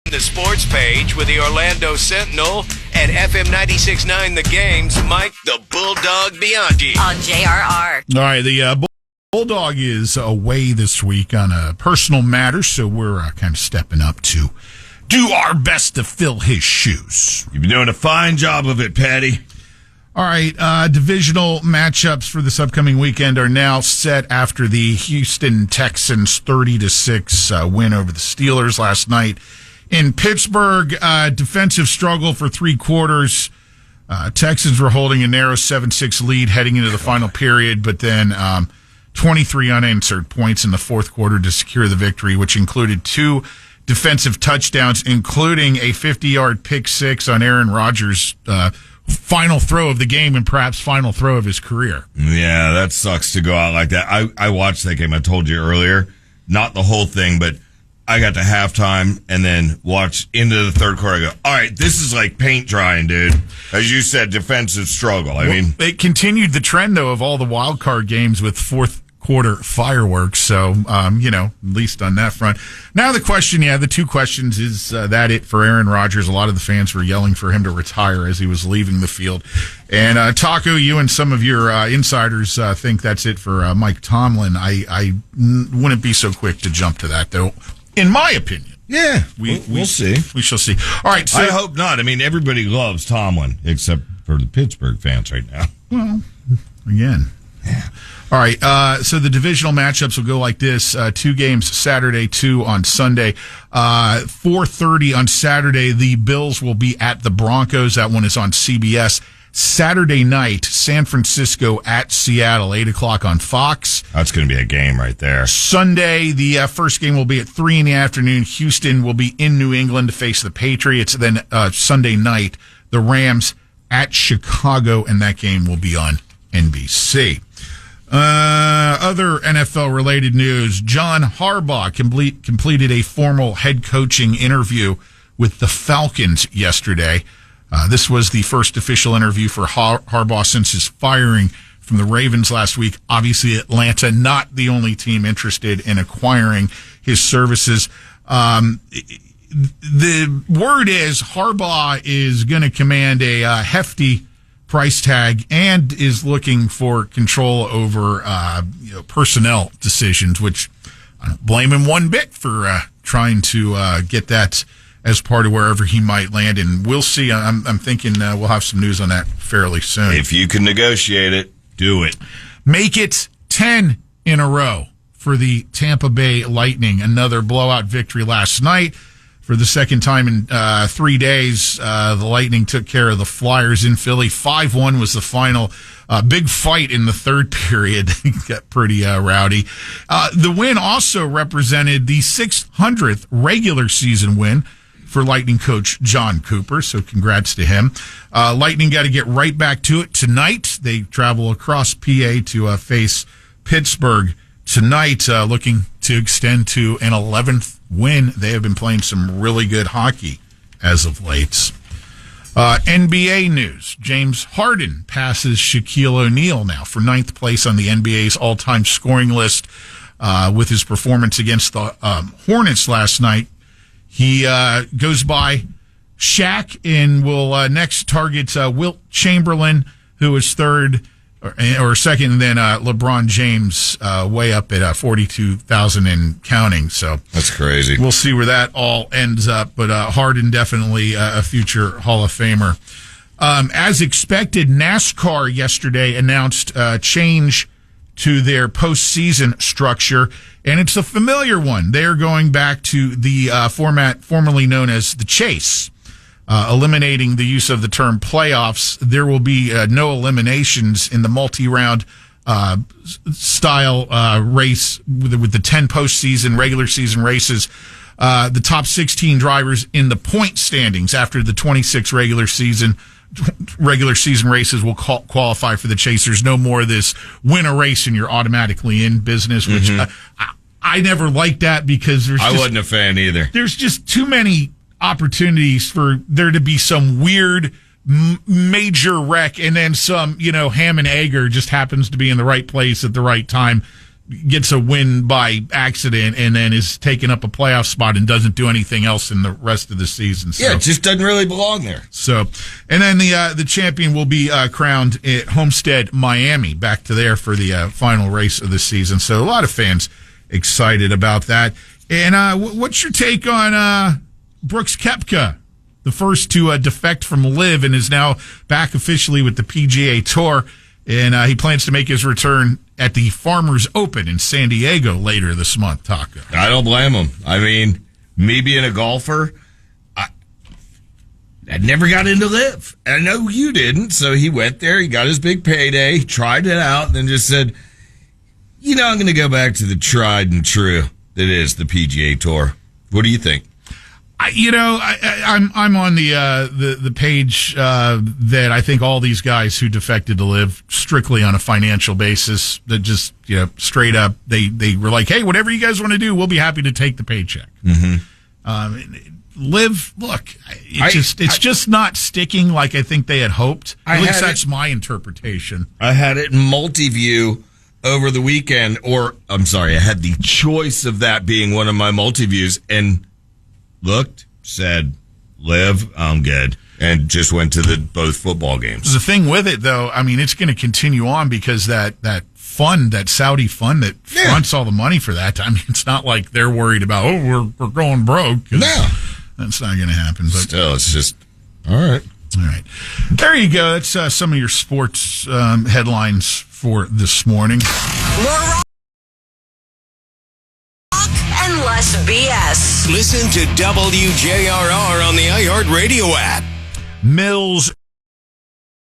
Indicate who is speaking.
Speaker 1: The sports page with the Orlando Sentinel and FM 96.9 The Game's Mike the Bulldog Bianchi.
Speaker 2: On JRR.
Speaker 3: All right, the Bulldog is away this week on a personal matter, so we're kind of stepping up to do our best to fill his shoes.
Speaker 4: You've been doing a fine job of it, Patty.
Speaker 3: All right, divisional matchups for this upcoming weekend are now set after the Houston Texans 30-6 win over the Steelers last night. In Pittsburgh, defensive struggle for 3 quarters. Texans were holding a narrow 7-6 lead heading into the final period, but then 23 unanswered points in the fourth quarter to secure the victory, which included 2 defensive touchdowns, including a 50-yard pick six on Aaron Rodgers' final throw of the game and perhaps final throw of his career.
Speaker 4: Yeah, that sucks to go out like that. I watched that game. I told you earlier, not the whole thing, but I got to halftime and then watched into the third quarter. I go, all right, this is like paint drying, dude. As you said, defensive struggle. I mean,
Speaker 3: it continued the trend, though, of all the wild card games with fourth quarter fireworks. So, at least on that front. Now the question, the 2 questions, is that it for Aaron Rodgers? A lot of the fans were yelling for him to retire as he was leaving the field. And Taco, you and some of your insiders think that's it for Mike Tomlin. I wouldn't be so quick to jump to that, though. In my opinion.
Speaker 4: Yeah, we'll see.
Speaker 3: We shall see. All right. So,
Speaker 4: I hope not. I mean, everybody loves Tomlin, except for the Pittsburgh fans right now.
Speaker 3: Well, again. Yeah. All right. So the divisional matchups will go like this. 2 games Saturday, 2 on Sunday. 4:30 on Saturday, the Bills will be at the Broncos. That one is on CBS. Saturday night, San Francisco at Seattle, 8 o'clock on Fox.
Speaker 4: That's going to be a game right there.
Speaker 3: Sunday, the first game will be at 3 in the afternoon. Houston will be in New England to face the Patriots. Then Sunday night, the Rams at Chicago, and that game will be on NBC. Other NFL-related news, John Harbaugh completed a formal head coaching interview with the Falcons yesterday. This was the first official interview for Harbaugh since his firing from the Ravens last week. Obviously, Atlanta, not the only team interested in acquiring his services. The word is Harbaugh is going to command a hefty price tag and is looking for control over personnel decisions, which I don't blame him one bit for trying to get that as part of wherever he might land. And we'll see. I'm thinking we'll have some news on that fairly soon.
Speaker 4: If you can negotiate it, do it.
Speaker 3: Make it 10 in a row for the Tampa Bay Lightning. Another blowout victory last night. For the second time in 3 days, the Lightning took care of the Flyers in Philly. 5-1 was the final. Big fight in the third period. Got pretty rowdy. The win also represented the 600th regular season win for Lightning coach John Cooper, so congrats to him. Lightning got to get right back to it tonight. They travel across PA to face Pittsburgh tonight, looking to extend to an 11th win. They have been playing some really good hockey as of late. NBA news. James Harden passes Shaquille O'Neal now for 9th place on the NBA's all-time scoring list with his performance against the Hornets last night. He goes by Shaq and will next target Wilt Chamberlain, who is third or second, and then LeBron James way up at 42,000 and counting. So
Speaker 4: that's crazy.
Speaker 3: We'll see where that all ends up. But Harden definitely a future Hall of Famer. As expected, NASCAR yesterday announced a change to their postseason structure, and it's a familiar one. They are going back to the format formerly known as the Chase, eliminating the use of the term playoffs. There will be no eliminations in the multi-round style race with the 10 postseason regular season races. The top 16 drivers in the point standings after the 26 regular season races will qualify for the Chase. There's no more of this win a race and you're automatically in business, which I never liked that because
Speaker 4: I wasn't a fan either.
Speaker 3: There's just too many opportunities for there to be some weird major wreck and then some, ham and egger just happens to be in the right place at the right time. gets a win by accident and then is taking up a playoff spot and doesn't do anything else in the rest of the season. So,
Speaker 4: yeah, it just doesn't really belong there.
Speaker 3: So, and then the champion will be crowned at Homestead, Miami, back to there for the final race of the season. So a lot of fans excited about that. And what's your take on Brooks Koepka, the first to defect from LIV and is now back officially with the PGA Tour? And he plans to make his return at the Farmers Open in San Diego later this month, Taco.
Speaker 4: I don't blame him. I mean, me being a golfer, I never got into LIV. I know you didn't, so he went there, he got his big payday, tried it out, and then just said, I'm going to go back to the tried and true that is the PGA Tour. What do you think?
Speaker 3: I'm on the page that I think all these guys who defected to LIV strictly on a financial basis, that just straight up they were like, hey, whatever you guys want to do, we'll be happy to take the paycheck. LIV, look, it's just not sticking like I think they had hoped. At least that's my interpretation.
Speaker 4: I had it in multi-view over the weekend, or I'm sorry, I had the choice of that being one of my multi-views and looked, said, LIV, I'm good, and just went to both football games.
Speaker 3: The thing with it, though, I mean, it's going to continue on because that fund, that Saudi fund that fronts all the money for that, I mean, it's not like they're worried about, we're going broke.
Speaker 4: No.
Speaker 3: That's not going to happen. But
Speaker 4: still, it's just, all right.
Speaker 3: All right. There you go. That's some of your sports headlines for this morning.
Speaker 2: More rock and less BS.
Speaker 1: Listen to WJRR on the iHeartRadio app.
Speaker 3: Mills